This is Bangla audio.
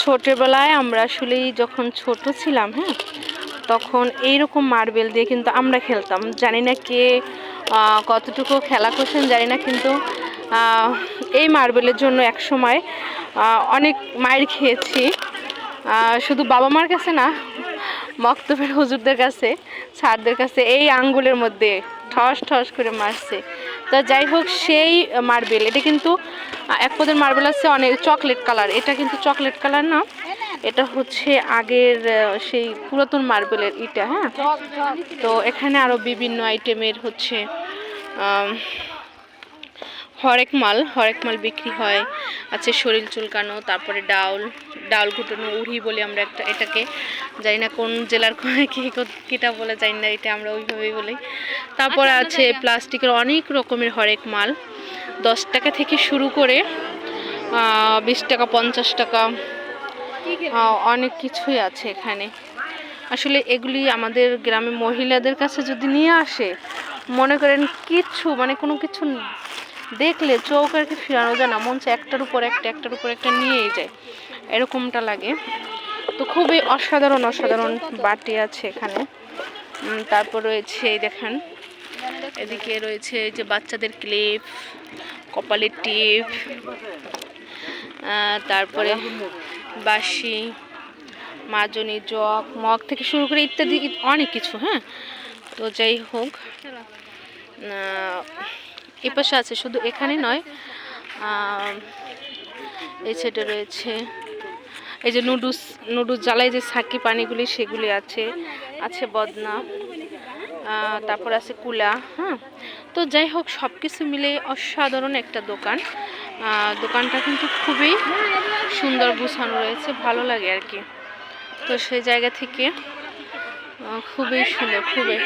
ছোটবেলায় আমরা আসলে যখন ছোট ছিলাম, হ্যাঁ, তখন এইরকম মার্বেল দিয়ে কিন্তু আমরা খেলতাম। জানি না কে কতটুকু খেলা করছেন জানি না, কিন্তু এই মার্বেলের জন্য এক সময় অনেক মাইর খেয়েছি। শুধু বাবা মার কাছে না, মক্তবের হুজুরদের কাছে, স্যারদের কাছে এই আঙ্গুলের মধ্যে ঠস ঠস করে মারছে। তো যাই হোক, সেই মার্বেল, এটা কিন্তু এক পদের মার্বেল আছে অনেক চকলেট কালার, এটা কিন্তু চকলেট কালার না, এটা হচ্ছে আগের সেই পুরাতন মার্বেলের ইটা। হ্যাঁ, তো এখানে আরো বিভিন্ন আইটেমের হচ্ছে হরেক মাল বিক্রি হয়। আছে শরীর চুলকানো, তারপরে ডাউল ঘুটানো, উড়ি বলি আমরা একটা, এটাকে জানি না কোন জেলার কিটা বলে জানি না, এটা আমরা ওইভাবেই বলি। তারপরে আছে প্লাস্টিকের অনেক রকমের হরেক মাল, 10 টাকা থেকে শুরু করে 20 টাকা, 50 টাকা, অনেক কিছুই আছে এখানে। আসলে এগুলি আমাদের গ্রামে মহিলাদের কাছে যদি নিয়ে আসে, মনে করেন কিচ্ছু মানে কোনো কিছু দেখলে চোখ আর কি ফিরানো যায় না, মন চায় একটার উপর একটা নিয়েই যায়, এরকমটা লাগে। তো খুবই অসাধারণ বাটি আছে এখানে। তারপর রয়েছে এই দেখেন, এদিকে রয়েছে এই যে বাচ্চাদের ক্লিপ, কপালের টিপ, তারপরে বাঁশি, মাজনি, জগ, মগ থেকে শুরু করে ইত্যাদি অনেক কিছু। হ্যাঁ, তো যাই হোক, এ পাশে আছে, শুধু এখানে নয়, এই সাইডে রয়েছে এই যে নুডলস জ্বালায় যে সাকি পানিগুলি, সেগুলি আছে বদনা, তারপর আছে কুলা। হ্যাঁ, তো যাই হোক, সব কিছু মিলে অসাধারণ একটা দোকান। দোকানটা কিন্তু খুবই সুন্দর গুছানো রয়েছে, ভালো লাগে আর কি। তো সেই জায়গা থেকে খুবই সুন্দর, খুবই